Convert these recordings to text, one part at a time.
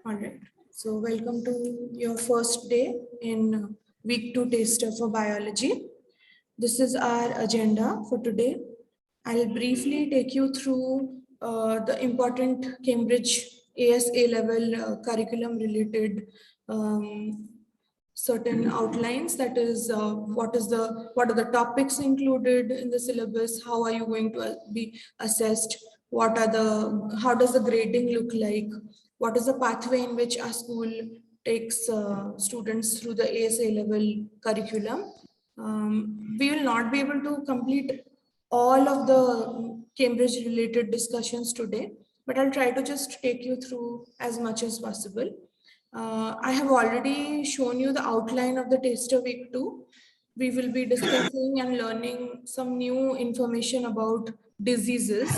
All right. So welcome to your first day in week 2 taster for biology. This is our agenda for today. I'll briefly take you through the important Cambridge ASA level curriculum related certain outlines. That is, what are the topics included in the syllabus? How are you going to be assessed? How does the grading look like? What is the pathway in which our school takes students through the ASA level curriculum? We will not be able to complete all of the Cambridge related discussions today, but I'll try to just take you through as much as possible. I have already shown you the outline of the taster week 2. We will be discussing and learning some new information about diseases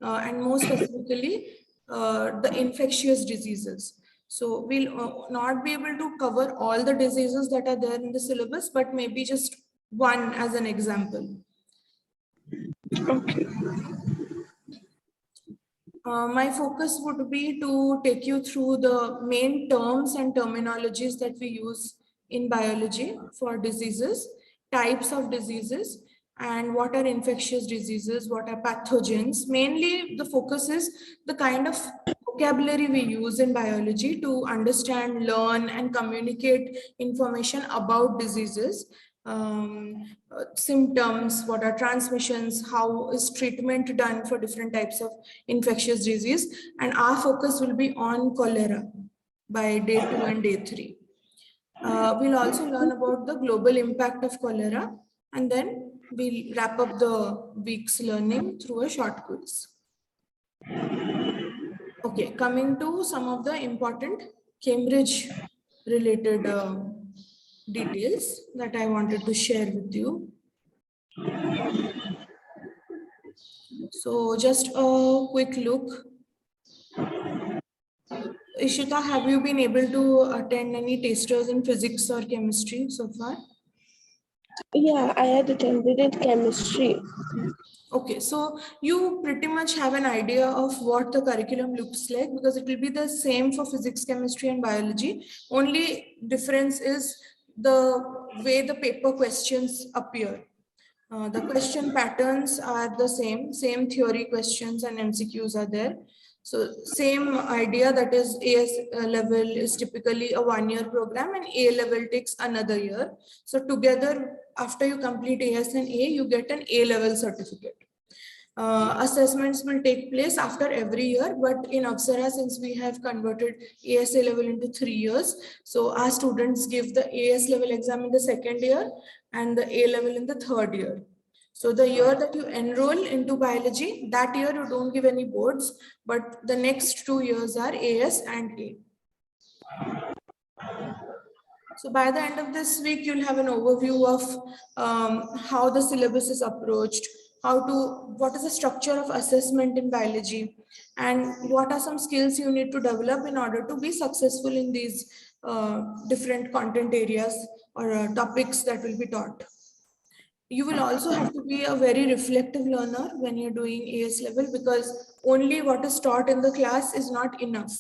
and more specifically the infectious diseases. So we'll not be able to cover all the diseases that are there in the syllabus, but maybe just one as an example. Okay. My focus would be to take you through the main terms and terminologies that we use in biology for diseases, types of diseases, and what are infectious diseases, what are pathogens. Mainly the focus is the kind of vocabulary we use in biology to understand, learn, and communicate information about diseases. Symptoms, what are transmissions, how is treatment done for different types of infectious disease, and our focus will be on cholera by day 2 and day 3. We'll also learn about the global impact of cholera, and then we'll wrap up the week's learning through a short quiz. Okay, coming to some of the important Cambridge related details that I wanted to share with you. So just a quick look. Ishita, have you been able to attend any tasters in physics or chemistry so far? Yeah, I had attended in chemistry. Okay, so you pretty much have an idea of what the curriculum looks like, because it will be the same for physics, chemistry, and biology. Only difference is the way the paper questions appear. The question patterns are the same theory questions and MCQs are there. So same idea, that is AS level is typically a 1-year program and A level takes another year. So together, after you complete AS and A, you get an A level certificate. Assessments will take place after every year, but in Apsara, since we have converted ASA level into 3 years, so our students give the AS level exam in the 2nd year and the A level in the 3rd year. So the year that you enroll into biology, that year you don't give any boards, but the next 2 years are AS and A. So by the end of this week, you'll have an overview of how the syllabus is approached, what is the structure of assessment in biology, and what are some skills you need to develop in order to be successful in these different content areas or topics that will be taught. You will also have to be a very reflective learner when you're doing AS level, because only what is taught in the class is not enough.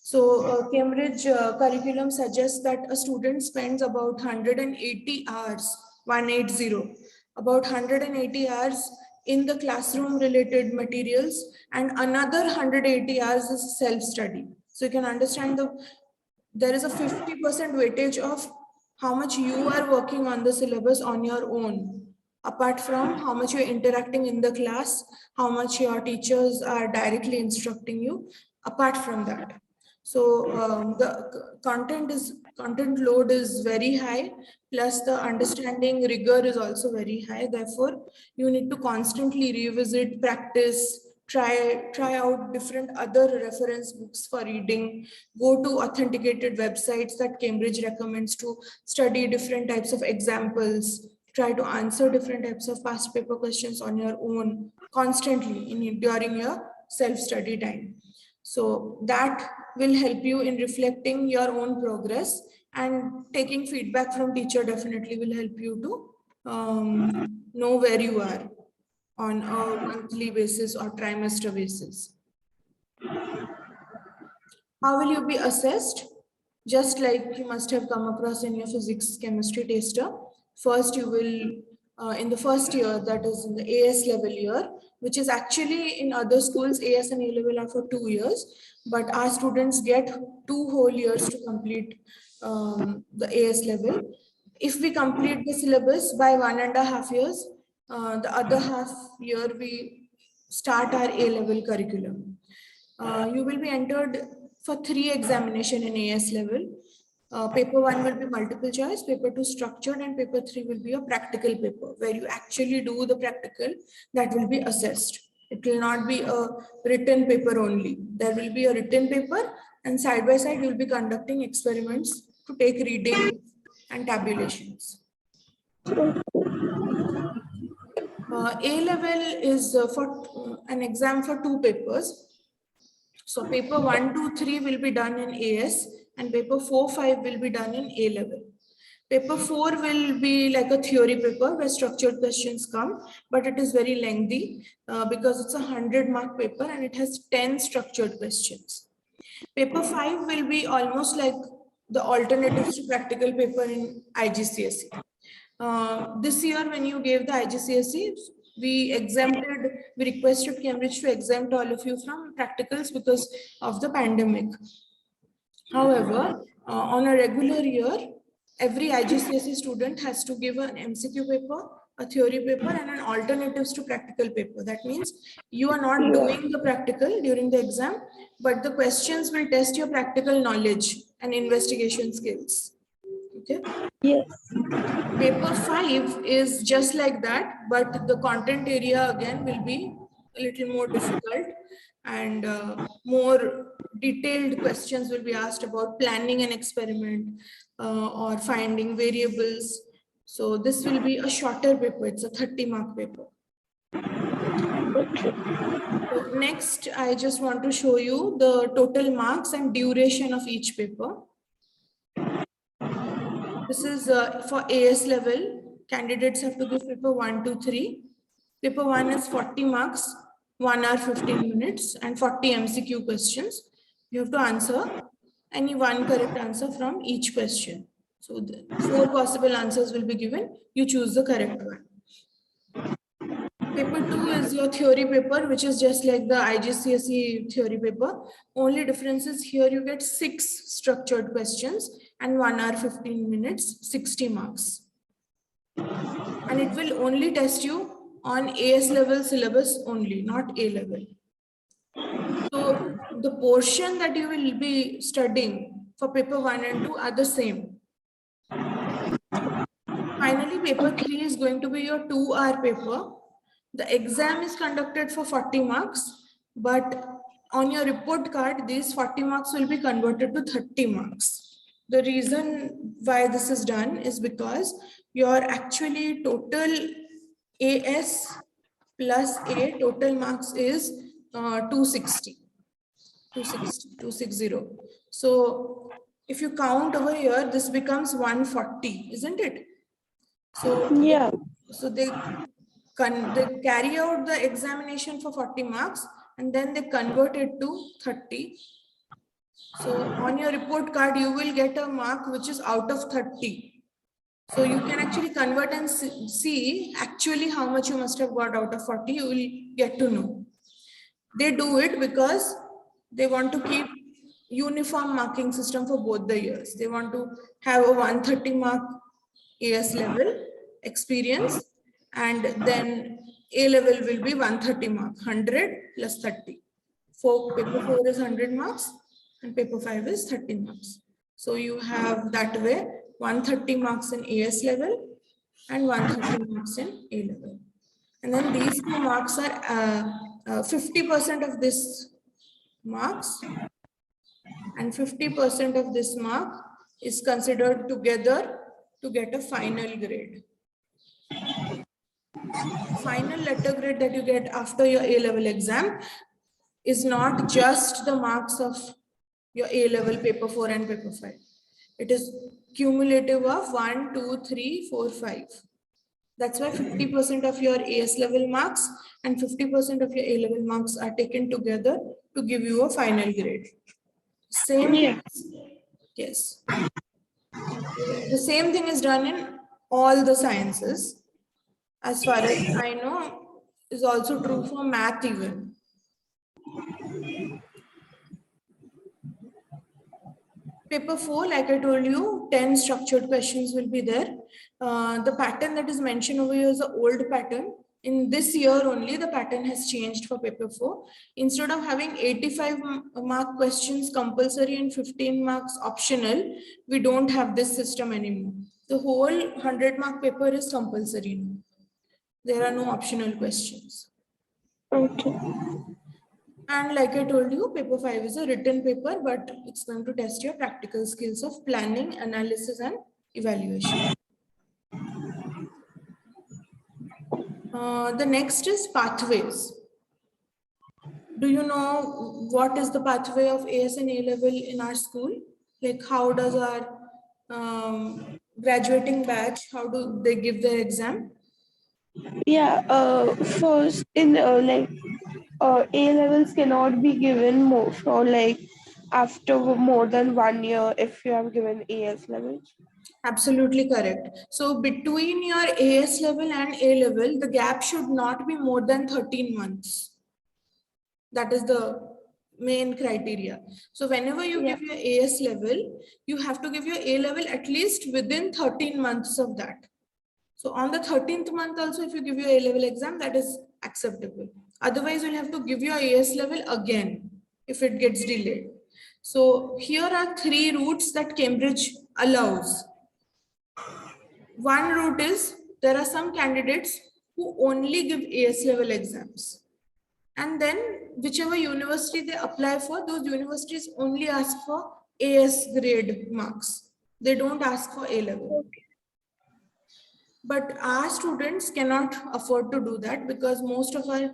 So Cambridge curriculum suggests that a student spends about 180 hours, 180, about 180 hours in the classroom related materials, and another 180 hours is self-study. So you can understand there is a 50% weightage of how much you are working on the syllabus on your own, apart from how much you're interacting in the class, how much your teachers are directly instructing you, apart from that. So the content load is very high, plus the understanding rigor is also very high. Therefore, you need to constantly revisit, practice, try out different other reference books for reading, go to authenticated websites that Cambridge recommends to study different types of examples, try to answer different types of past paper questions on your own constantly during your self-study time. So that will help you in reflecting your own progress, and taking feedback from teacher definitely will help you to know where you are. on a monthly basis or trimester basis. How will you be assessed? Just like you must have come across in your physics chemistry taster. First, you will, in the first year, that is in the AS level year, which is actually in other schools, AS and A level are for 2 years, but our students get 2 whole years to complete the AS level. If we complete the syllabus by 1.5 years, the other half year we start our A level curriculum. You will be entered for 3 examination in AS level. Paper 1 will be multiple choice, paper 2 structured, and paper 3 will be a practical paper where you actually do the practical that will be assessed. It will not be a written paper only. There will be a written paper, and side by side you will be conducting experiments to take reading and tabulations. A level is for an exam for 2 papers. So paper 1, 2, 3 will be done in AS, and paper 4, 5 will be done in A level. Paper 4 will be like a theory paper where structured questions come, but it is very lengthy because it's a 100-mark paper and it has 10 structured questions. Paper 5 will be almost like the alternatives to practical paper in IGCSE. This year when you gave the IGCSE, we requested Cambridge to exempt all of you from practicals because of the pandemic. However, on a regular year, every IGCSE student has to give an MCQ paper, a theory paper, and an alternatives to practical paper. That means you are not doing the practical during the exam, but the questions will test your practical knowledge and investigation skills. Okay? Yes. Paper 5 is just like that, but the content area again will be a little more difficult, and more detailed questions will be asked about planning an experiment or finding variables. So this will be a shorter paper. It's a 30-mark paper. Okay. So next, I just want to show you the total marks and duration of each paper. This is for AS level. Candidates have to give paper 1, 2, 3. Paper 1 is 40 marks, 1 hour 15 minutes, and 40 MCQ questions. You have to answer any one correct answer from each question. So the 4 possible answers will be given. You choose the correct one. Paper 2 is your theory paper, which is just like the IGCSE theory paper. Only difference is here you get 6 structured questions and 1 hour 15 minutes, 60 marks. And it will only test you on AS level syllabus only, not A level. So the portion that you will be studying for paper 1 and 2 are the same. Finally, paper 3 is going to be your 2-hour paper. The exam is conducted for 40 marks, but on your report card, these 40 marks will be converted to 30 marks. The reason why this is done is because your actually total AS plus A total marks is 260. So if you count over here, this becomes 140, isn't it? So Yeah. So they carry out the examination for 40 marks and then they convert it to 30. So on your report card, you will get a mark which is out of 30. So you can actually convert and see actually how much you must have got out of 40. You will get to know. They do it because they want to keep uniform marking system for both the years. They want to have a 130 mark AS level experience, and then A level will be 130 mark, 100 plus 30. Paper 4 is 100 marks and paper 5 is 30 marks. So you have that way 130 marks in AS level and 130 marks in A level. And then these 2 marks are 50% of this marks, and 50% of this mark is considered together to get a final grade. Final letter grade that you get after your A-level exam is not just the marks of your A-level paper 4 and paper 5. It is cumulative of 1, 2, 3, 4, 5. That's why 50% of your AS level marks and 50% of your A level marks are taken together to give you a final grade. Same, Yeah. yes. The same thing is done in all the sciences. As far as I know, is also true for math even. Paper 4, like I told you, 10 structured questions will be there. The pattern that is mentioned over here is the old pattern. In this year only, the pattern has changed for paper 4. Instead of having 85 mark questions compulsory and 15 marks optional, we don't have this system anymore. The whole 100 mark paper is compulsory now. There are no optional questions. Okay. And like I told you, paper 5 is a written paper, but it's going to test your practical skills of planning, analysis, and evaluation. The next is pathways. Do you know what is the pathway of AS and A level in our school? Like how does our graduating batch, how do they give their exam? Yeah. First, in A levels cannot be given more for like after more than 1 year if you have given AS levels. Absolutely correct. So between your AS level and A level, the gap should not be more than 13 months. That is the main criteria. So whenever you Yeah. give your AS level, you have to give your A level at least within 13 months of that. So on the 13th month also, if you give your A level exam, that is acceptable. Otherwise, you'll have to give your AS level again if it gets delayed. So here are 3 routes that Cambridge allows. One route is there are some candidates who only give AS level exams. And then whichever university they apply for, those universities only ask for AS grade marks. They don't ask for A level. But our students cannot afford to do that because most of our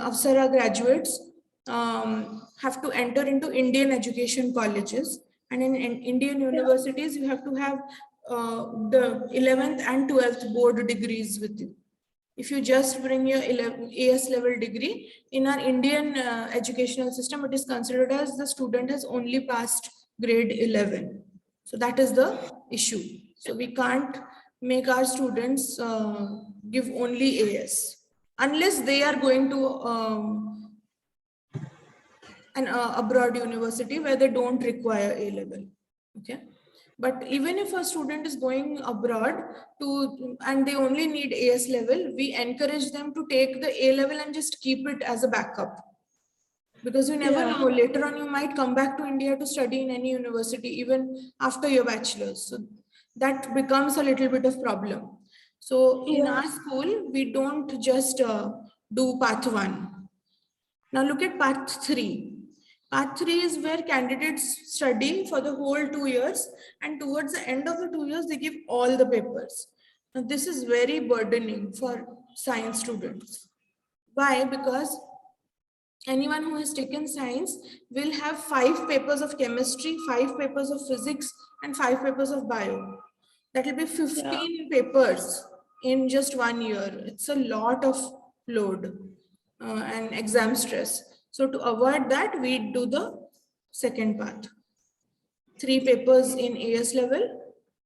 Apsara graduates have to enter into Indian education colleges. And in Indian universities, you have to have the 11th and 12th board degrees with you. If you just bring your AS level degree, in our Indian educational system, it is considered as the student has only passed grade 11. So that is the issue. So we can't make our students give only AS unless they are going to an abroad university where they don't require A level. Okay. But even if a student is going abroad and they only need AS level, we encourage them to take the A level and just keep it as a backup. Because you never know, later on you might come back to India to study in any university, even after your bachelor's. So that becomes a little bit of problem. So in our school, we don't just do path 1. Now look at path 3. Path 3 is where candidates study for the whole 2 years, and towards the end of the 2 years, they give all the papers. Now this is very burdening for science students. Why? Because anyone who has taken science will have 5 papers of chemistry, 5 papers of physics, and 5 papers of bio. That will be 15 papers in just 1 year. It's a lot of load and exam stress. So to avoid that, we do the second path. 3 papers in AS level,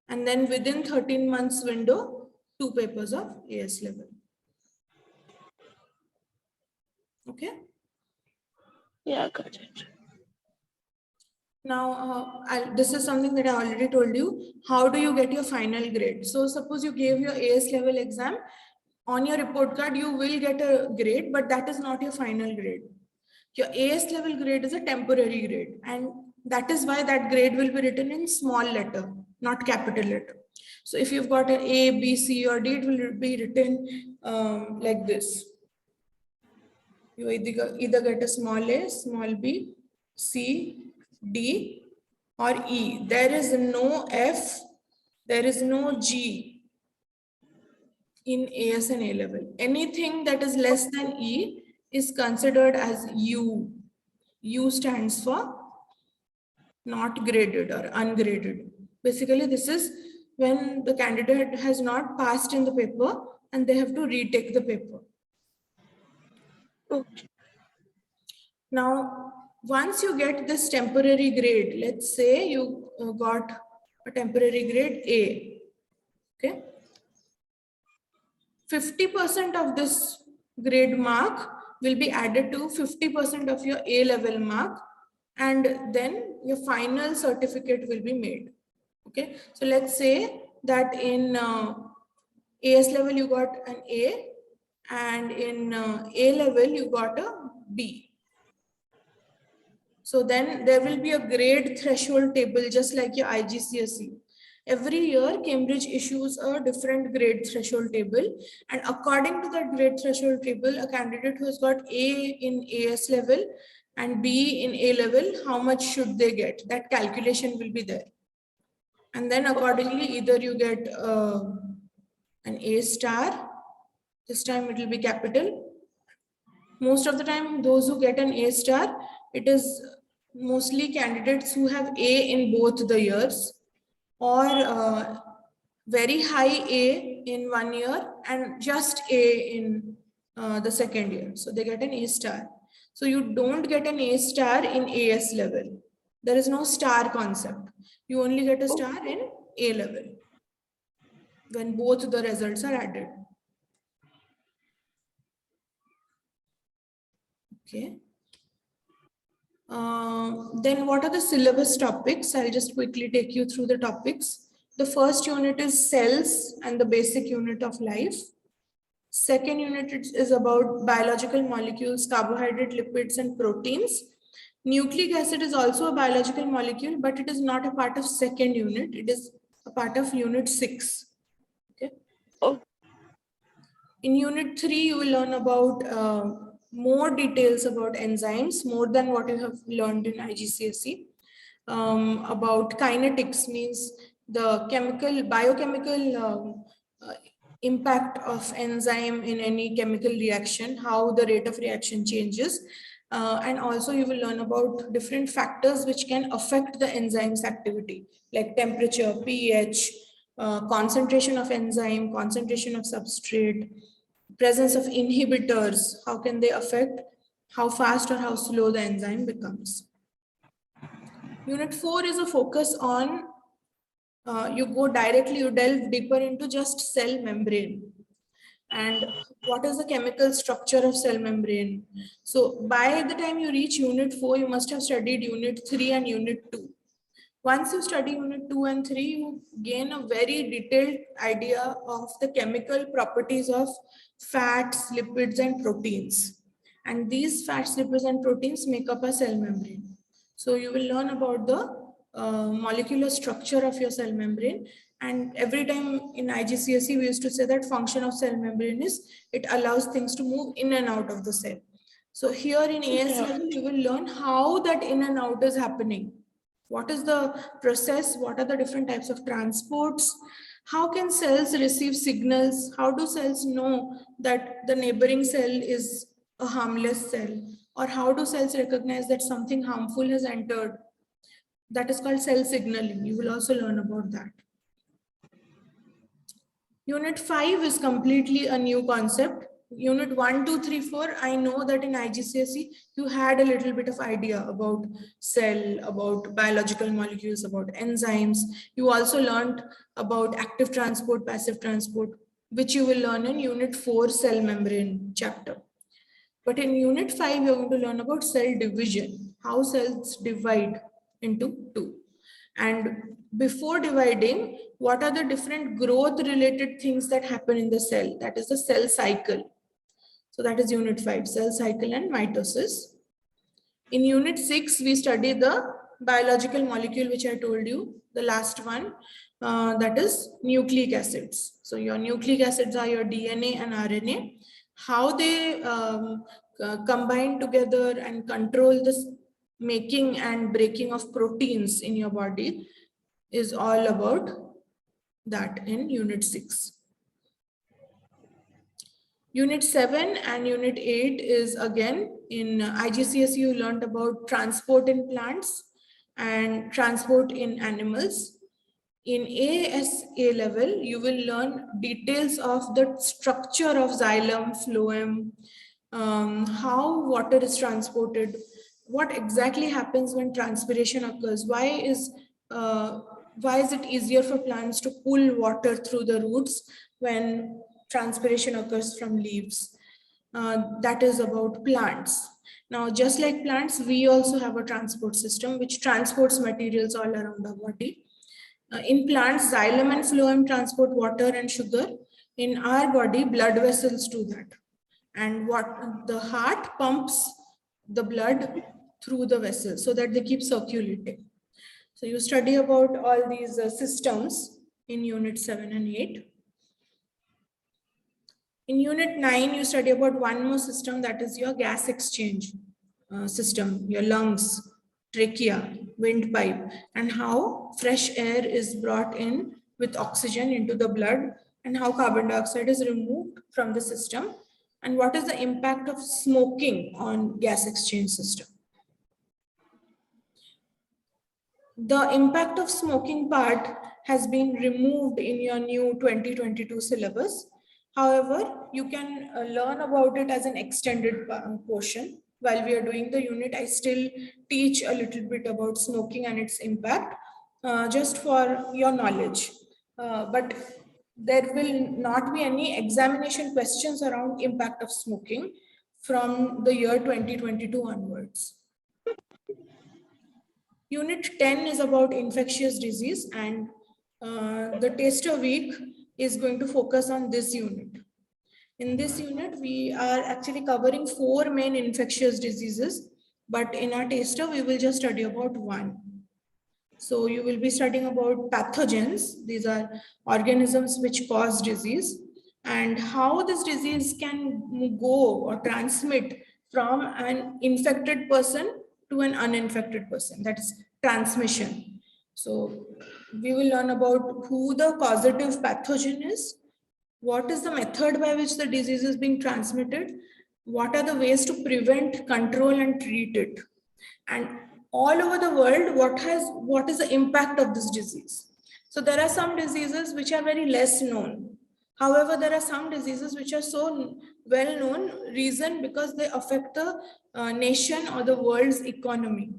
and then within 13 months window, 2 papers of AS level. Okay. Yeah, got it. Now, this is something that I already told you. How do you get your final grade? So suppose you gave your AS level exam. On your report card, you will get a grade, but that is not your final grade. Your AS level grade is a temporary grade. And that is why that grade will be written in small letter, not capital letter. So if you've got an A, B, C, or D, it will be written like this. You either get a small a, small b, C, D, or E. There is no F, there is no G in AS and A level. Anything that is less than E is considered as U. U stands for not graded or ungraded. Basically, this is when the candidate has not passed in the paper, and they have to retake the paper. Okay. Now, once you get this temporary grade, let's say you got a temporary grade A, okay? 50% of this grade mark will be added to 50% of your A level mark, and then your final certificate will be made. Okay, so let's say that in AS level you got an A, and in A level you got a B. So then there will be a grade threshold table, just like your IGCSE. Every year, Cambridge issues a different grade threshold table. And according to that grade threshold table, a candidate who has got A in AS level and B in A level, how much should they get? That calculation will be there. And then accordingly, either you get an A star, this time it will be capital. Most of the time, those who get an A star, it is mostly candidates who have A in both the years, or very high A in 1 year and just A in the second year. So they get an A star. So you don't get an A star in AS level. There is no star concept. You only get a star in A level when both the results are added. Okay. Then what are the syllabus topics? I'll just quickly take you through the topics. The first unit is cells and the basic unit of life. Second unit is about biological molecules, carbohydrate, lipids, and proteins. Nucleic acid is also a biological molecule, but it is not a part of second unit. It is a part of unit 6. Okay. Oh. In unit 3, you will learn about more details about enzymes, more than what you have learned in IGCSE. About kinetics, means the biochemical impact of enzyme in any chemical reaction, how the rate of reaction changes. And also you will learn about different factors which can affect the enzyme's activity, like temperature, pH, concentration of enzyme, concentration of substrate, presence of inhibitors, how can they affect how fast or how slow the enzyme becomes. Unit 4 is a focus on, you delve deeper into just cell membrane. And what is the chemical structure of cell membrane? So by the time you reach unit 4, you must have studied unit 3 and unit 2. Once you study unit 2 and 3, you gain a very detailed idea of the chemical properties of fats, lipids, and proteins. And these fats, lipids, and proteins make up a cell membrane. So you will learn about the molecular structure of your cell membrane. And every time in IGCSE, we used to say that function of cell membrane is it allows things to move in and out of the cell. So here in AS level, you will learn how that in and out is happening. What is the process? What are the different types of transports? How can cells receive signals? How do cells know that the neighboring cell is a harmless cell? Or how do cells recognize that something harmful has entered? That is called cell signaling. You will also learn about that. Unit 5 is completely a new concept. Unit 1, 2, 3, 4, I know that in IGCSE, you had a little bit of idea about cell, about biological molecules, about enzymes. You also learned about active transport, passive transport, which you will learn in Unit 4, cell membrane chapter. But in Unit 5, you're going to learn about cell division, how cells divide into 2. And before dividing, what are the different growth related things that happen in the cell? That is the cell cycle. So that is unit 5, cell cycle and mitosis. In unit 6, we study the biological molecule, which I told you, the last one, that is nucleic acids. So your nucleic acids are your DNA and RNA. How they combine together and control this making and breaking of proteins in your body is all about that in unit 6. Unit 7 and unit 8 is again in IGCSE, you learned about transport in plants and transport in animals. In ASA level, you will learn details of the structure of xylem, phloem, how water is transported, what exactly happens when transpiration occurs, why is it easier for plants to pull water through the roots when transpiration occurs from leaves. That is about plants. Now, just like plants, we also have a transport system which transports materials all around our body. In plants, xylem and phloem transport water and sugar. In our body, blood vessels do that. And what the heart pumps the blood through the vessels so that they keep circulating. So you study about all these systems in unit 7 and 8. In unit 9, you study about one more system, that is your gas exchange system, your lungs, trachea, windpipe, and how fresh air is brought in with oxygen into the blood and how carbon dioxide is removed from the system and what is the impact of smoking on gas exchange system. The impact of smoking part has been removed in your new 2022 syllabus. However, you can learn about it as an extended portion. While we are doing the unit, I still teach a little bit about smoking and its impact, just for your knowledge. But there will not be any examination questions around impact of smoking from the year 2022 onwards. Unit 10 is about infectious disease, and the taster week is going to focus on this unit. In this unit, we are actually covering 4 main infectious diseases, but in our taster, we will just study about one. So you will be studying about pathogens. These are organisms which cause disease, and how this disease can go or transmit from an infected person to an uninfected person. That is transmission. So we will learn about who the causative pathogen is, what is the method by which the disease is being transmitted, what are the ways to prevent, control, and treat it, and all over the world, what is the impact of this disease. So there are some diseases which are very less known. However, there are some diseases which are so well known, reason because they affect the nation or the world's economy.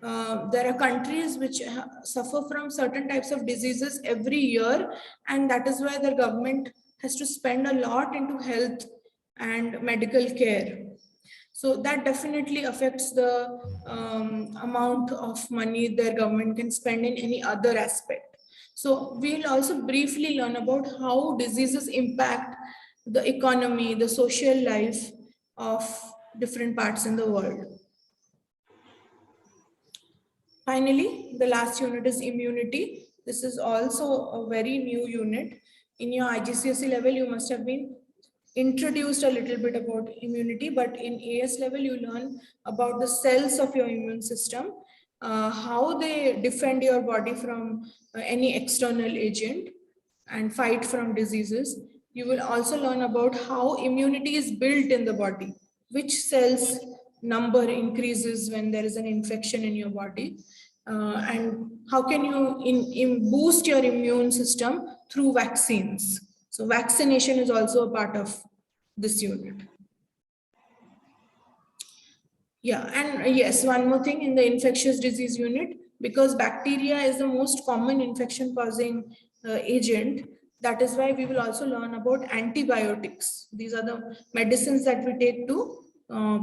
There are countries which suffer from certain types of diseases every year, and that is why the government has to spend a lot into health and medical care. So that definitely affects the amount of money their government can spend in any other aspect. So we'll also briefly learn about how diseases impact the economy, the social life of different parts in the world. Finally, the last unit is immunity. This is also a very new unit. In your IGCSE level, you must have been introduced a little bit about immunity, but in AS level, you learn about the cells of your immune system, how they defend your body from any external agent and fight from diseases. You will also learn about how immunity is built in the body, which cells number increases when there is an infection in your body, and how can you boost your immune system through vaccines. So vaccination is also a part of this unit. Yeah, and yes, one more thing in the infectious disease unit, because bacteria is the most common infection causing agent, that is why we will also learn about antibiotics. These are the medicines that we take to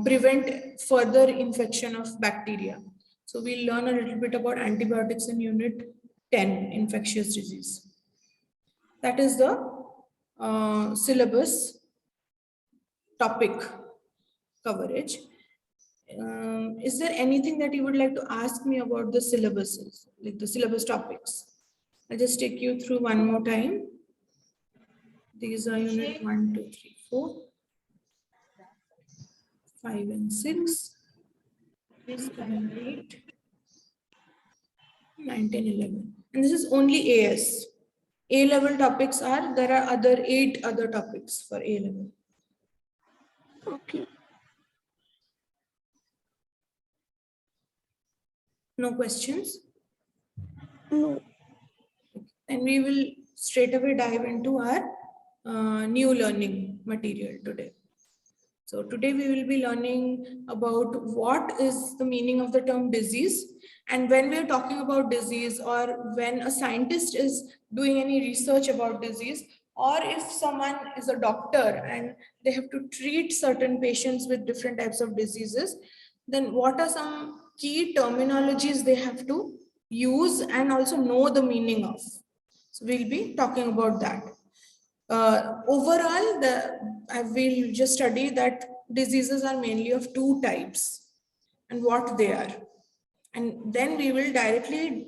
prevent further infection of bacteria. So we'll learn a little bit about antibiotics in unit 10, infectious disease. That is the syllabus topic coverage. Is there anything that you would like to ask me about the syllabuses, like the syllabus topics? I'll just take you through one more time. These are unit 1, 2, 3, 4, 5 and 6, 7, 8, 9, 10, 11. And this is only AS. A-level topics there are 8 other topics for A-level. Okay. No questions? No. and we will straight away dive into our new learning material today. So today we will be learning about what is the meaning of the term disease. And when we are talking about disease, or when a scientist is doing any research about disease, or if someone is a doctor and they have to treat certain patients with different types of diseases, then what are some key terminologies they have to use and also know the meaning of. So we'll be talking about that. Overall, I will just study that diseases are mainly of two types and what they are. And then we will directly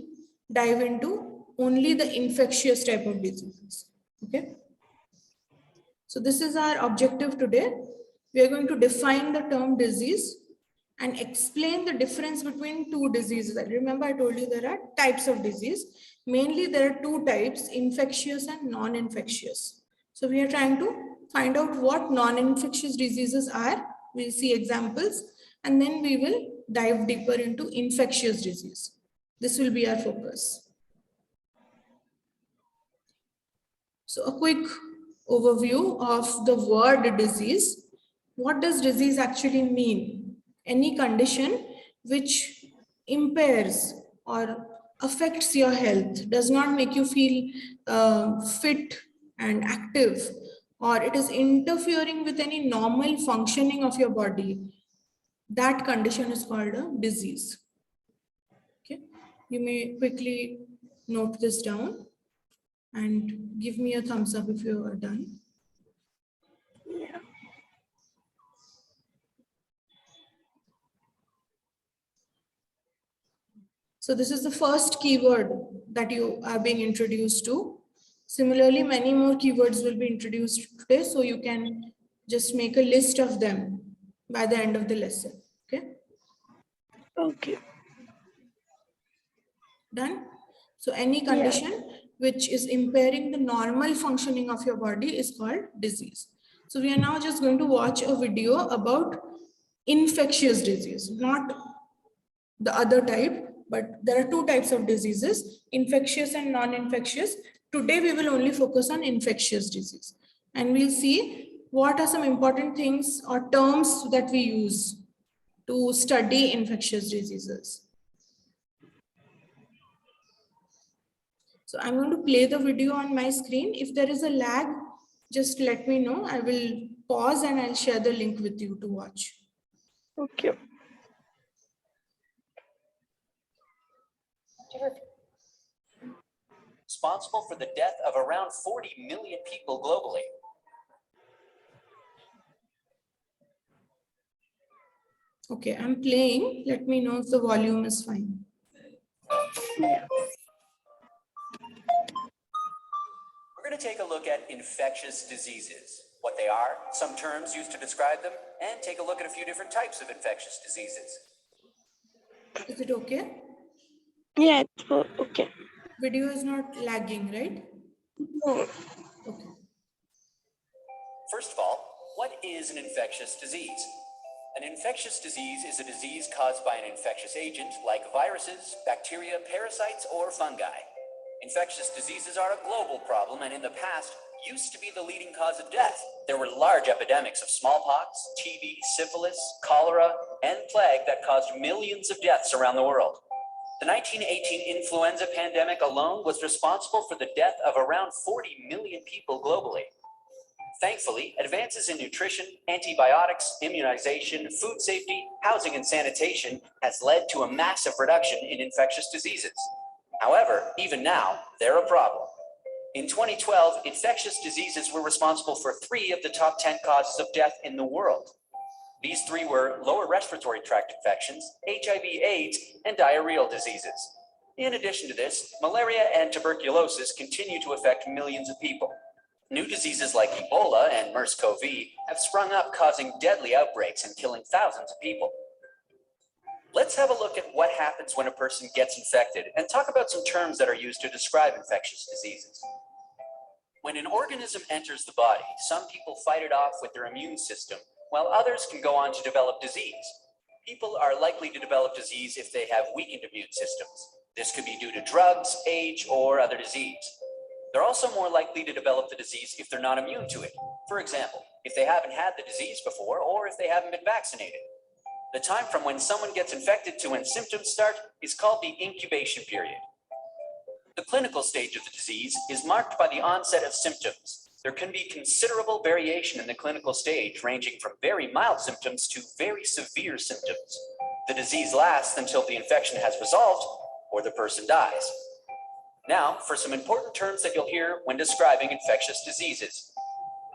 dive into only the infectious type of diseases. Okay. So this is our objective today. We are going to define the term disease and explain the difference between two diseases. Remember, I told you there are types of disease. Mainly there are two types, infectious and non-infectious. So we are trying to find out what non-infectious diseases are. We'll see examples and then we will dive deeper into infectious disease. This will be our focus. So a quick overview of the word disease. What does disease actually mean? Any condition which impairs or affects your health, does not make you feel fit and active, or it is interfering with any normal functioning of your body, that condition is called a disease. Okay, you may quickly note this down and give me a thumbs up if you are done. Yeah. So this is the first keyword that you are being introduced to. Similarly, many more keywords will be introduced today, so you can just make a list of them by the end of the lesson. Okay? Okay. Done? So any condition which is impairing the normal functioning of your body is called disease. So we are now just going to watch a video about infectious disease, not the other type, but there are two types of diseases, infectious and non-infectious. Today we will only focus on infectious disease, and we'll see what are some important things or terms that we use to study infectious diseases. So I'm going to play the video on my screen. If there is a lag, just let me know. I will pause and I'll share the link with you to watch. Okay. Responsible for the death of around 40 million people globally. Okay, I'm playing. Let me know if the volume is fine. Yeah. We're going to take a look at infectious diseases, what they are, some terms used to describe them, and take a look at a few different types of infectious diseases. Is it okay? Yeah, it's okay. Video is not lagging, right? No. Okay. First of all, what is an infectious disease? An infectious disease is a disease caused by an infectious agent like viruses, bacteria, parasites, or fungi. Infectious diseases are a global problem and in the past used to be the leading cause of death. There were large epidemics of smallpox, TB, syphilis, cholera, and plague that caused millions of deaths around the world. The 1918 influenza pandemic alone was responsible for the death of around 40 million people globally. Thankfully, advances in nutrition, antibiotics, immunization, food safety, housing, and sanitation has led to a massive reduction in infectious diseases. However, even now, they're a problem. In 2012, infectious diseases were responsible for 3 of the top 10 causes of death in the world. These 3 were lower respiratory tract infections, HIV/AIDS, and diarrheal diseases. In addition to this, malaria and tuberculosis continue to affect millions of people. New diseases like Ebola and MERS-CoV have sprung up, causing deadly outbreaks and killing thousands of people. Let's have a look at what happens when a person gets infected and talk about some terms that are used to describe infectious diseases. When an organism enters the body, some people fight it off with their immune system, while others can go on to develop disease. People are likely to develop disease if they have weakened immune systems. This could be due to drugs, age, or other disease. They're also more likely to develop the disease if they're not immune to it. For example, if they haven't had the disease before or if they haven't been vaccinated. The time from when someone gets infected to when symptoms start is called the incubation period. The clinical stage of the disease is marked by the onset of symptoms. There can be considerable variation in the clinical stage, ranging from very mild symptoms to very severe symptoms. The disease lasts until the infection has resolved or the person dies. Now, for some important terms that you'll hear when describing infectious diseases.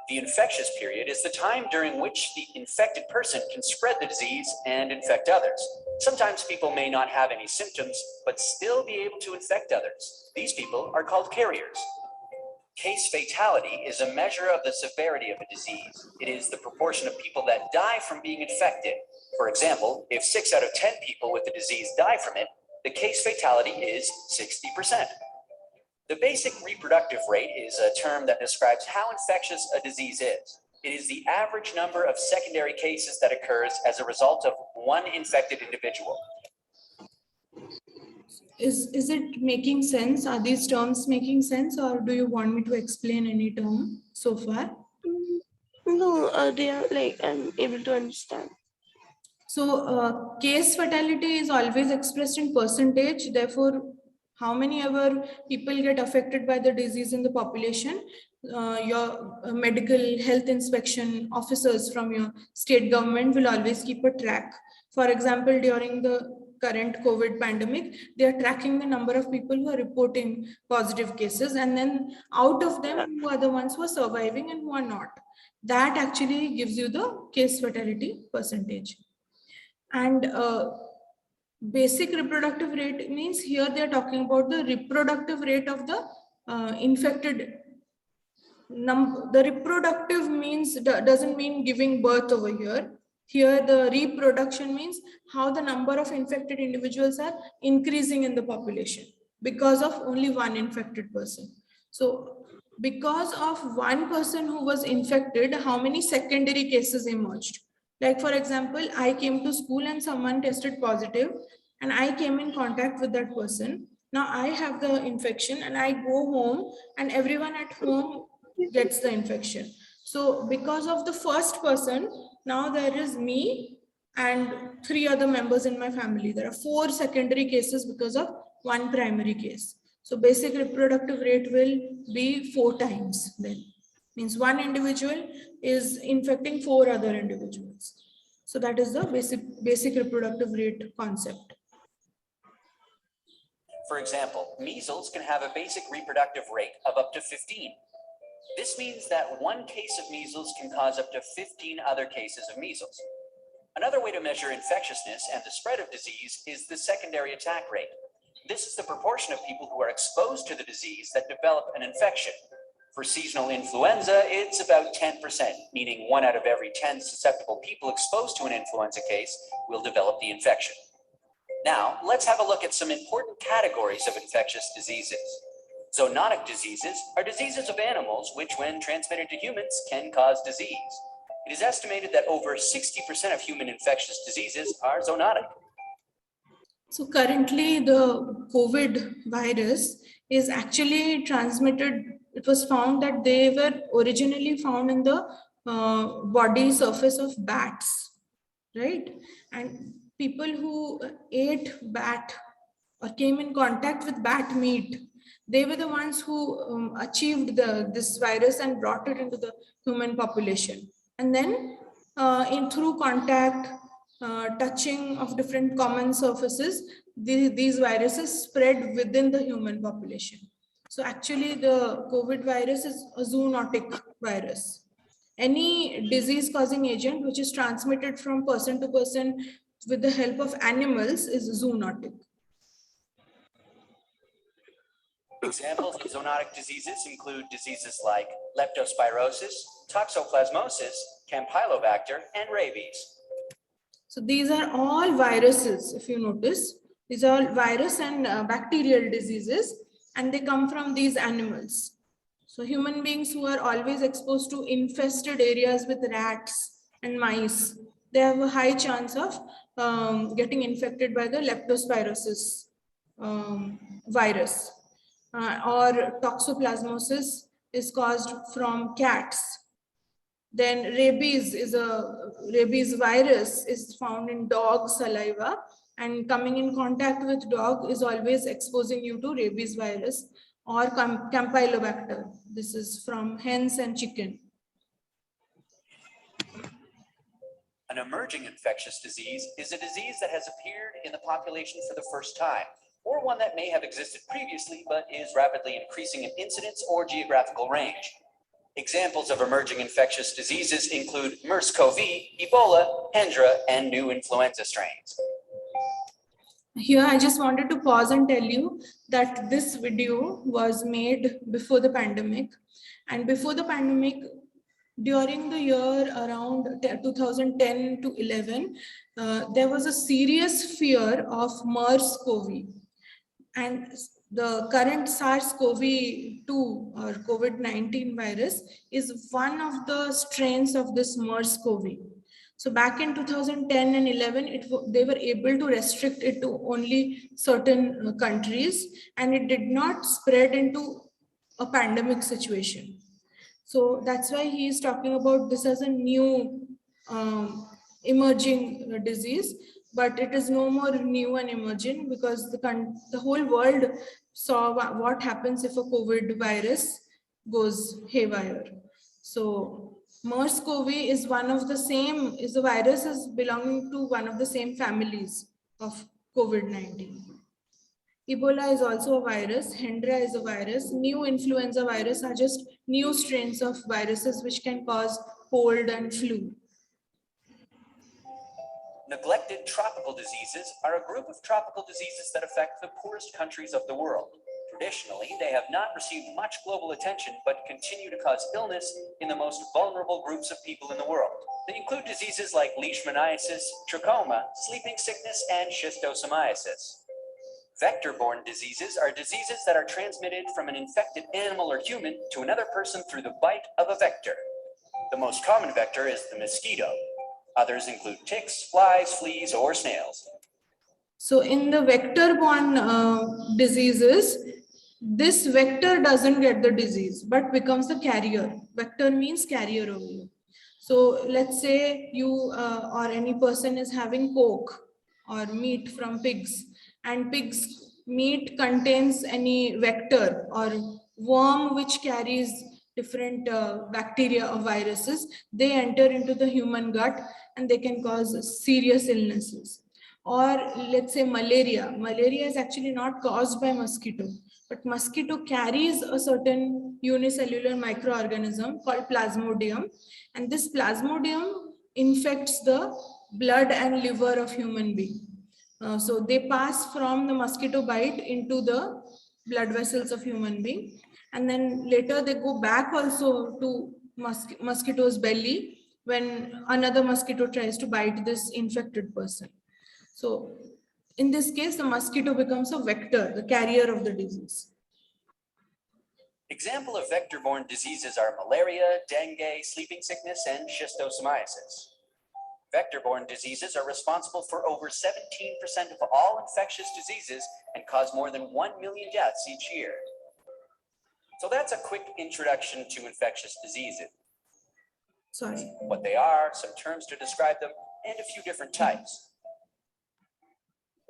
The infectious period is the time during which the infected person can spread the disease and infect others. Sometimes people may not have any symptoms, but still be able to infect others. These people are called carriers. Case fatality is a measure of the severity of a disease. It is the proportion of people that die from being infected. For example, if 6 out of 10 people with the disease die from it, the case fatality is 60%. The basic reproductive rate is a term that describes how infectious a disease is. It is the average number of secondary cases that occurs as a result of one infected individual. Is it making sense? Are these terms making sense, or do you want me to explain any term so far? No, they are like, I'm able to understand. So case fatality is always expressed in percentage. Therefore, how many ever people get affected by the disease in the population, your medical health inspection officers from your state government will always keep a track. For example, during the current COVID pandemic, they are tracking the number of people who are reporting positive cases, and then out of them, who are the ones who are surviving and who are not. That actually gives you the case fatality percentage. And basic reproductive rate means here they are talking about the reproductive rate of the infected number. The reproductive means doesn't mean giving birth over here. Here the reproduction means how the number of infected individuals are increasing in the population because of only one infected person. So because of one person who was infected, how many secondary cases emerged? Like for example, I came to school and someone tested positive and I came in contact with that person. Now I have the infection and I go home and everyone at home gets the infection. So because of the first person, now there is me and 3 other members in my family. There are 4 secondary cases because of one primary case. So basic reproductive rate will be 4 times then. Means one individual is infecting 4 other individuals. So that is the basic reproductive rate concept. For example, measles can have a basic reproductive rate of up to 15. This means that one case of measles can cause up to 15 other cases of measles. Another way to measure infectiousness and the spread of disease is the secondary attack rate. This is the proportion of people who are exposed to the disease that develop an infection. For seasonal influenza, it's about 10%, meaning 1 out of every 10 susceptible people exposed to an influenza case will develop the infection. Now, let's have a look at some important categories of infectious diseases. Zoonotic diseases are diseases of animals which, when transmitted to humans, can cause disease. It is estimated that over 60% of human infectious diseases are zoonotic. So currently the COVID virus is actually transmitted. It was found that they were originally found in the body surface of bats, right? And people who ate bat or came in contact with bat meat, they were the ones who achieved this virus and brought it into the human population. And then through contact, touching of different common surfaces, these viruses spread within the human population. So actually the COVID virus is a zoonotic virus. Any disease causing agent which is transmitted from person to person with the help of animals is zoonotic. Examples of zoonotic diseases include diseases like leptospirosis, toxoplasmosis, campylobacter, and rabies. So these are all viruses, if you notice. These are all virus and bacterial diseases, and they come from these animals. So human beings who are always exposed to infested areas with rats and mice, they have a high chance of getting infected by the leptospirosis virus. or toxoplasmosis is caused from cats. Then rabies virus is found in dog saliva, and coming in contact with dog is always exposing you to rabies virus or Campylobacter. This is from hens and chicken. An emerging infectious disease is a disease that has appeared in the population for the first time, or one that may have existed previously but is rapidly increasing in incidence or geographical range. Examples of emerging infectious diseases include MERS-CoV, Ebola, Hendra, and new influenza strains. Here, I just wanted to pause and tell you that this video was made before the pandemic. And before the pandemic, during the year around 2010 to 11, there was a serious fear of MERS-CoV. And the current SARS-CoV-2 or COVID-19 virus is one of the strains of this MERS-CoV. So back in 2010 and 11, they were able to restrict it to only certain countries, and it did not spread into a pandemic situation. So that's why he is talking about this as a new emerging disease, but it is no more new and emerging because the whole world saw what happens if a COVID virus goes haywire. So MERS-CoV is is a virus is belonging to one of the same families of COVID-19. Ebola is also a virus, Hendra is a virus, new influenza virus are just new strains of viruses which can cause cold and flu. Neglected tropical diseases are a group of tropical diseases that affect the poorest countries of the world. Traditionally, they have not received much global attention, but continue to cause illness in the most vulnerable groups of people in the world. They include diseases like leishmaniasis, trachoma, sleeping sickness, and schistosomiasis. Vector-borne diseases are diseases that are transmitted from an infected animal or human to another person through the bite of a vector. The most common vector is the mosquito. Others include ticks, flies, fleas, or snails. So in the vector-borne diseases, this vector doesn't get the disease, but becomes the carrier. Vector means carrier over here. So let's say you or any person is having pork or meat from pigs, and pig's meat contains any vector or worm which carries different bacteria or viruses. They enter into the human gut and they can cause serious illnesses. Or let's say malaria. Malaria is actually not caused by mosquito, but mosquito carries a certain unicellular microorganism called plasmodium, and this plasmodium infects the blood and liver of human being. So they pass from the mosquito bite into the blood vessels of human being, and then later they go back also to mosquito's belly when another mosquito tries to bite this infected person. So in this case, the mosquito becomes a vector, the carrier of the disease. Example of vector-borne diseases are malaria, dengue, sleeping sickness, and schistosomiasis. Vector-borne diseases are responsible for over 17% of all infectious diseases and cause more than 1 million deaths each year. So that's a quick introduction to infectious diseases. Sorry. What they are, some terms to describe them, and a few different types.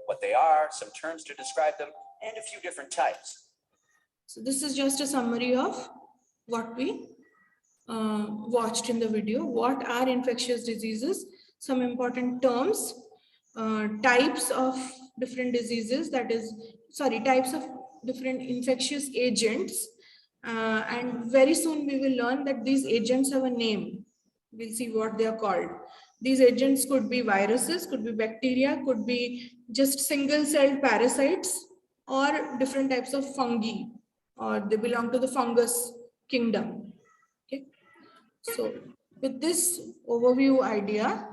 What they are, some terms to describe them, and a few different types. So this is just a summary of what we watched in the video. What are infectious diseases? Some important terms, types of different diseases, types of different infectious agents. And very soon we will learn that these agents have a name. We'll see what they are called. These agents could be viruses, could be bacteria, could be just single-celled parasites, or different types of fungi, or they belong to the fungus kingdom. Okay. So with this overview idea,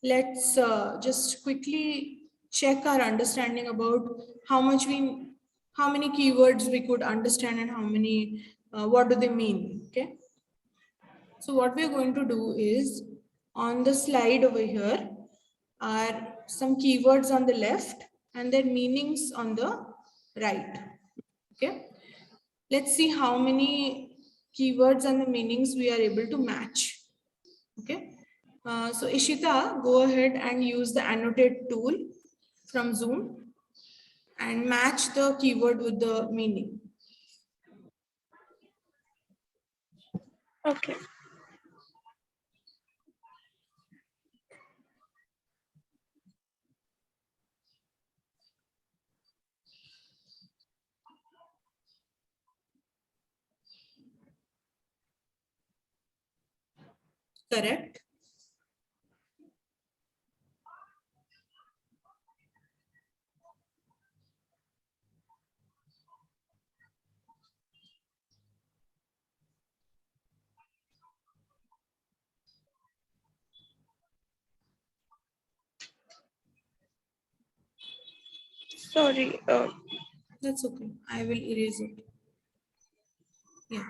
let's just quickly check our understanding about how many keywords we could understand and how many, what do they mean, okay? So what we're going to do is, on the slide over here are some keywords on the left and their meanings on the right, okay? Let's see how many keywords and the meanings we are able to match. Okay. So Ishita, go ahead and use the annotate tool from Zoom and match the keyword with the meaning. Okay. Correct. Sorry. That's okay. I will erase it. Yeah.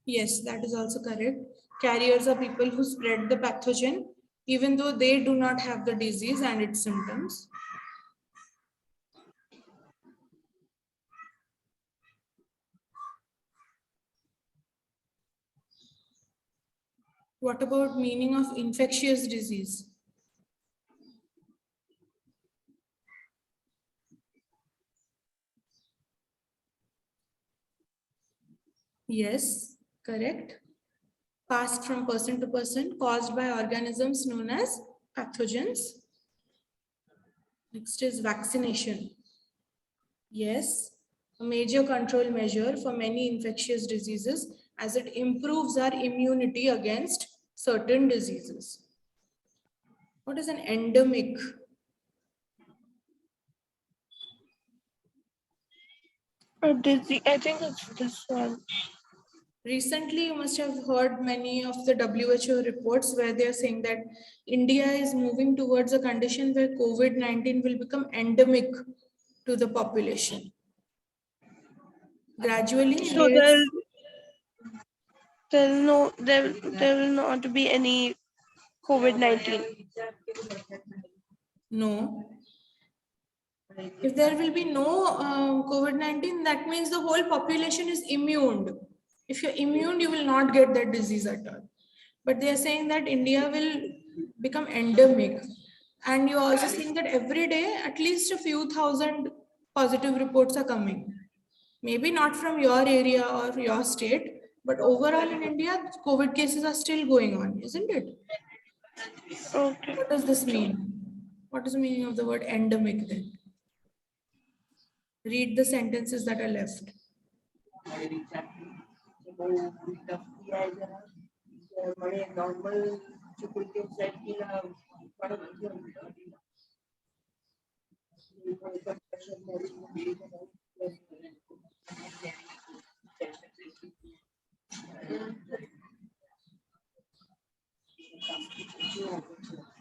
Yes, that is also correct. Carriers are people who spread the pathogen even though they do not have the disease and its symptoms. What about meaning of infectious disease? Yes, correct. Passed from person to person, caused by organisms known as pathogens. Next is vaccination. Yes, a major control measure for many infectious diseases as it improves our immunity against certain diseases. What is an endemic? Disease. I think it's this one. Recently, you must have heard many of the WHO reports where they are saying that India is moving towards a condition where COVID-19 will become endemic to the population. Gradually, So India is there will not be any COVID-19. no. If there will be no COVID-19, that means the whole population is immune. If you're immune, you will not get that disease at all. But they are saying that India will become endemic. And you're also seeing that every day, at least a few thousand positive reports are coming. Maybe not from your area or your state, but overall in India, COVID cases are still going on, isn't it? Okay. What does this mean? What is the meaning of the word endemic then? Read the sentences that are left.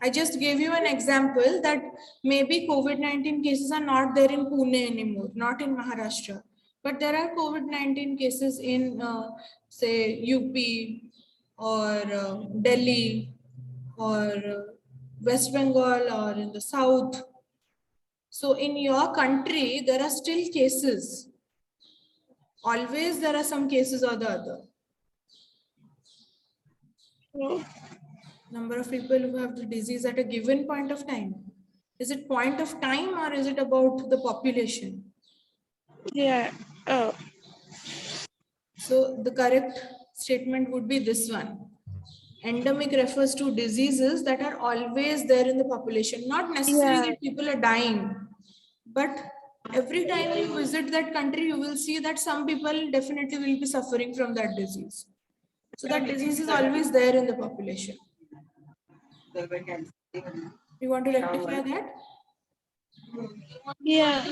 I just gave you an example that maybe COVID-19 cases are not there in Pune anymore, not in Maharashtra, but there are COVID-19 cases in, say, UP or Delhi or West Bengal or in the South. So in your country, there are still cases. Always there are some cases or the other. Number of people who have the disease at a given point of time. Is it point of time or is it about the population? Yeah. So the correct statement would be this one. Endemic refers to diseases that are always there in the population, not necessarily Yeah. that people are dying, but every time you visit that country, you will see that some people definitely will be suffering from that disease. So that disease is always there in the population. You want to rectify that? Yeah.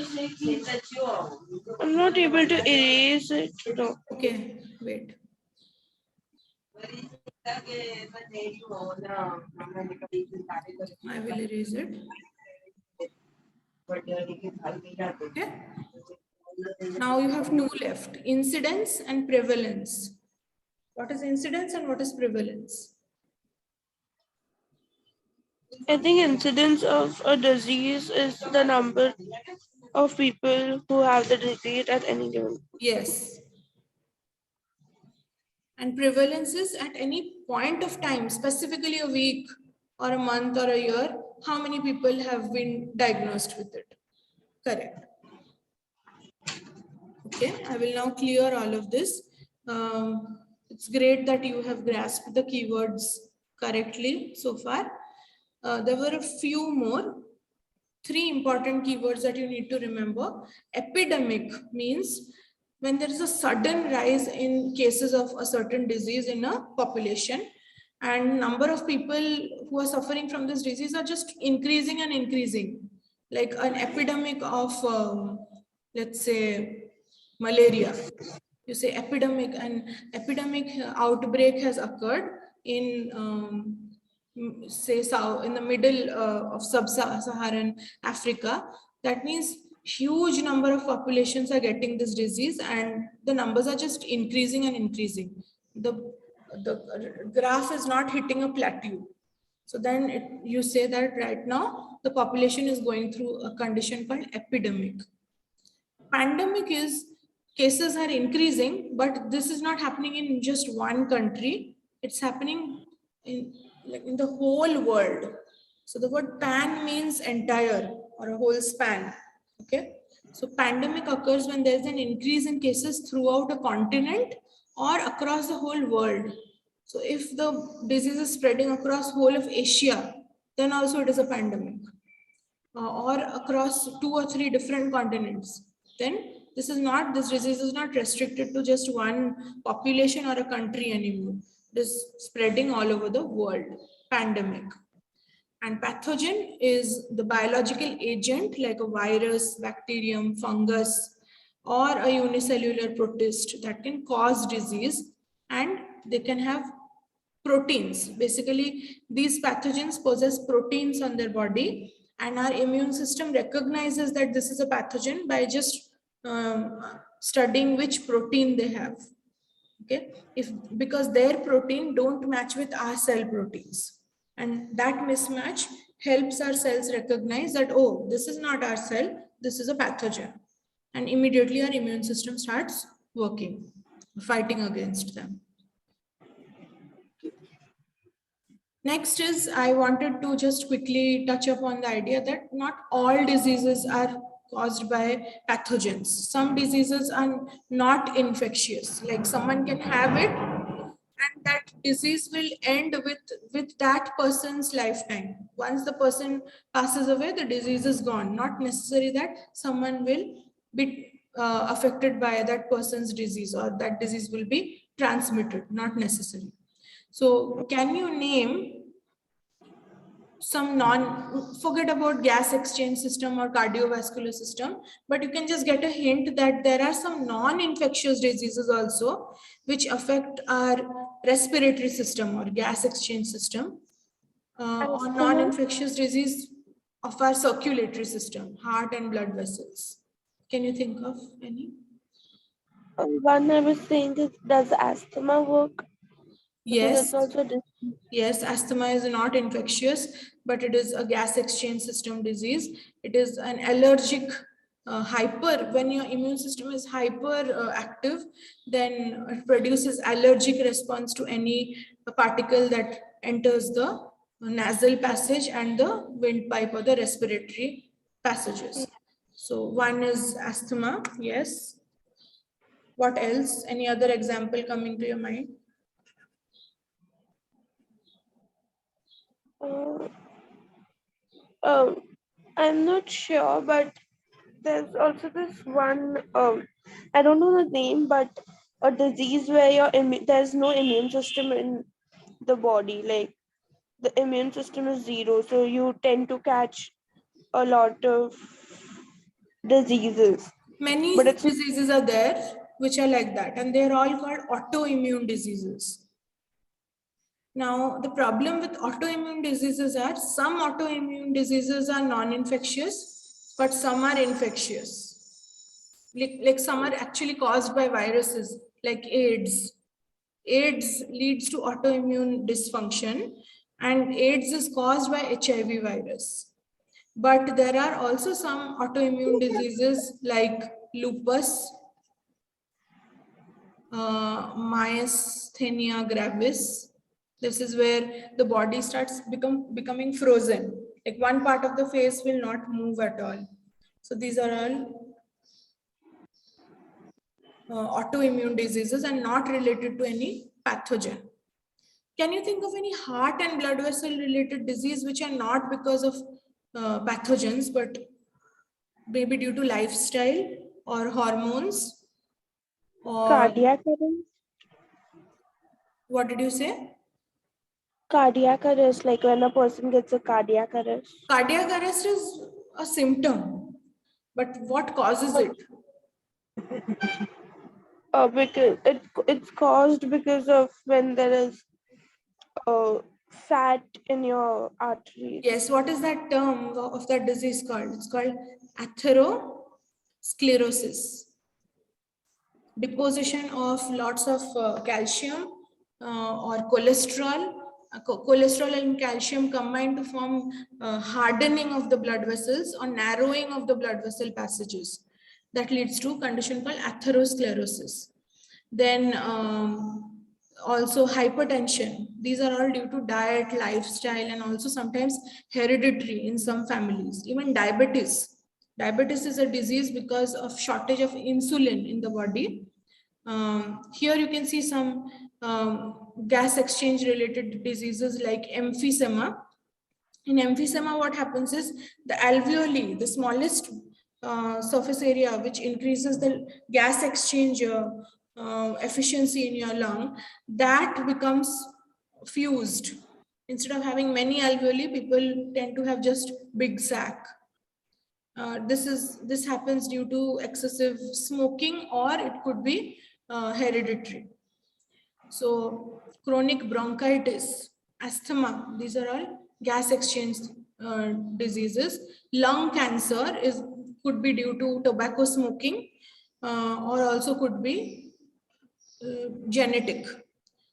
I'm not able to erase it. No. Okay, wait. I will erase it. Okay. Now you have two left, incidence and prevalence. What is incidence and what is prevalence? I think incidence of a disease is the number of people who have the disease at any given. Yes. And prevalence is at any point of time, specifically a week or a month or a year, how many people have been diagnosed with it. Correct. Okay, I will now clear all of this. It's great that you have grasped the keywords correctly so far. There were a few more. Three important keywords that you need to remember. Epidemic means when there is a sudden rise in cases of a certain disease in a population, and number of people who are suffering from this disease are just increasing and increasing. Like an epidemic of, let's say, malaria. You say epidemic, and epidemic outbreak has occurred in say south, in the middle of sub-Saharan Africa. That means huge number of populations are getting this disease, and the numbers are just increasing and increasing. The graph is not hitting a plateau. So then you say that right now the population is going through a condition called epidemic. Pandemic is cases are increasing, but this is not happening in just one country. It's happening in, like, in the whole world. So the word pan means entire or a whole span. Okay. So pandemic occurs when there's an increase in cases throughout a continent or across the whole world. So if the disease is spreading across whole of Asia, then also it is a pandemic. Or across 2 or 3 different continents, then this disease is not restricted to just one population or a country anymore. It is spreading all over the world. Pandemic. And pathogen is the biological agent like a virus, bacterium, fungus, or a unicellular protist that can cause disease, and they can have proteins. Basically, these pathogens possess proteins on their body, and our immune system recognizes that this is a pathogen by just studying which protein they have. Okay, because their protein don't match with our cell proteins, and that mismatch helps our cells recognize that, oh, this is not our cell, this is a pathogen, and immediately our immune system starts working, fighting against them. Next is, I wanted to just quickly touch upon the idea that not all diseases are caused by pathogens. Some diseases are not infectious, like someone can have it and that disease will end with that person's lifetime. Once the person passes away, the disease is gone. Not necessary that someone will be affected by that person's disease or that disease will be transmitted, not necessary. So can you name some forget about gas exchange system or cardiovascular system, but you can just get a hint that there are some non-infectious diseases also which affect our respiratory system or gas exchange system, or non-infectious disease of our circulatory system, heart and blood vessels. Can you think of any? One I was saying is, does asthma work? Yes. Also Yes, asthma is not infectious, but it is a gas exchange system disease. It is an allergic when your immune system is hyper active, then it produces allergic response to any particle that enters the nasal passage and the windpipe or the respiratory passages. So one is asthma, yes. What else? Any other example coming to your mind? I'm not sure, but there's also this one, I don't know the name, but a disease where there's no immune system in the body, like the immune system is zero, so you tend to catch a lot of diseases. Many diseases are there which are like that, and they're all called autoimmune diseases. Now, the problem with autoimmune diseases are some autoimmune diseases are non-infectious, but some are infectious. Like some are actually caused by viruses, like AIDS. AIDS leads to autoimmune dysfunction, and AIDS is caused by HIV virus. But there are also some autoimmune diseases like lupus, myasthenia gravis. This is where the body starts becoming frozen. Like one part of the face will not move at all. So these are all autoimmune diseases and not related to any pathogen. Can you think of any heart and blood vessel related disease which are not because of pathogens, but maybe due to lifestyle or hormones? Or Cardiac arrest. what did you say? Cardiac arrest, like when a person gets a cardiac arrest. Cardiac arrest is a symptom, but what causes it? Because it's caused because of when there is fat in your arteries. Yes, what is that term of that disease called? It's called atherosclerosis. Deposition of lots of calcium or cholesterol. Cholesterol and calcium combine to form hardening of the blood vessels or narrowing of the blood vessel passages. That leads to a condition called atherosclerosis. Then also hypertension. These are all due to diet, lifestyle, and also sometimes hereditary in some families. Even diabetes. Diabetes is a disease because of shortage of insulin in the body. Here you can see some gas exchange related diseases like emphysema. In emphysema, what happens is the alveoli, the smallest surface area, which increases the gas exchange efficiency in your lung, that becomes fused. Instead of having many alveoli, people tend to have just big sac. This happens due to excessive smoking, or it could be hereditary. So chronic bronchitis, asthma, these are all gas exchange diseases. Lung cancer could be due to tobacco smoking, or also could be genetic.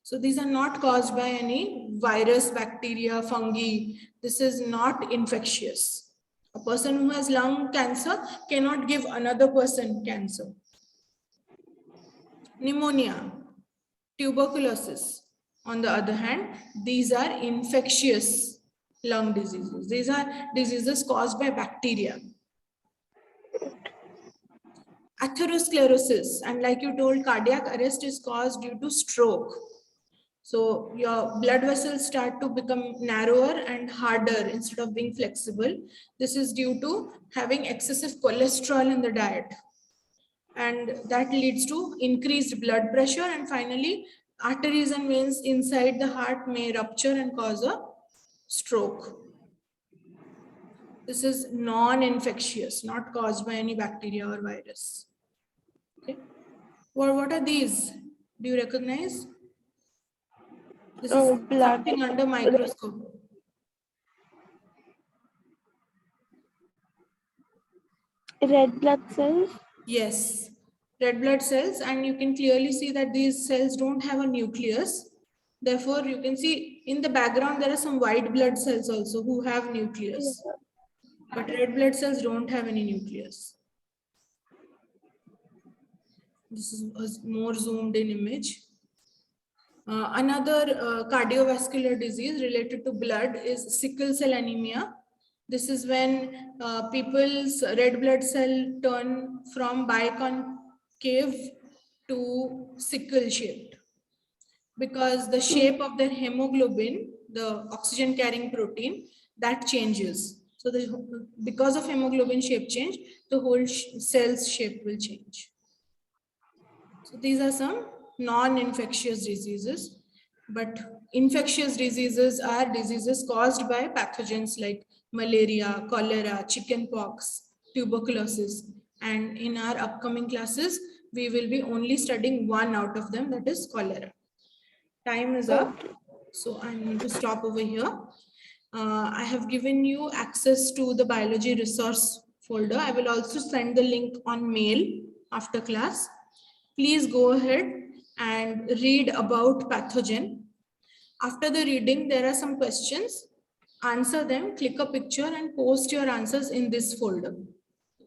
So these are not caused by any virus, bacteria, fungi. This is not infectious. A person who has lung cancer cannot give another person cancer. Pneumonia, tuberculosis, on the other hand, these are infectious lung diseases. These are diseases caused by bacteria. Atherosclerosis, and like you told, cardiac arrest is caused due to stroke. So your blood vessels start to become narrower and harder instead of being flexible. This is due to having excessive cholesterol in the diet. And that leads to increased blood pressure, and finally arteries and veins inside the heart may rupture and cause a stroke. This is non-infectious, not caused by any bacteria or virus. Okay. What are these? Do you recognize? This is Blood. something under microscope. Red blood cells? Yes, red blood cells, and you can clearly see that these cells don't have a nucleus. Therefore, you can see in the background there are some white blood cells also who have nucleus. But red blood cells don't have any nucleus. This is a more zoomed in image. Another cardiovascular disease related to blood is sickle cell anemia. This is when people's red blood cell turn from biconcave to sickle shaped, because the shape of their hemoglobin, the oxygen carrying protein, that changes. So because of hemoglobin shape change, the whole cell's shape will change. So these are some non-infectious diseases, but infectious diseases are diseases caused by pathogens like malaria, cholera, chickenpox, tuberculosis. And in our upcoming classes, we will be only studying one out of them, that is cholera. Time is up. So I'm going to stop over here. I have given you access to the biology resource folder. I will also send the link on mail after class. Please go ahead and read about pathogen. After the reading, there are some questions. Answer them, click a picture and post your answers in this folder.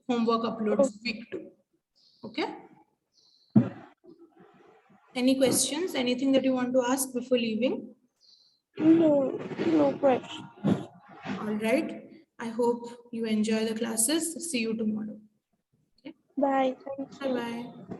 Homework upload week 2. Okay? Any questions? Anything that you want to ask before leaving? No, no question. All right. I hope you enjoy the classes. See you tomorrow. Okay. Bye. Thank you. Bye-bye.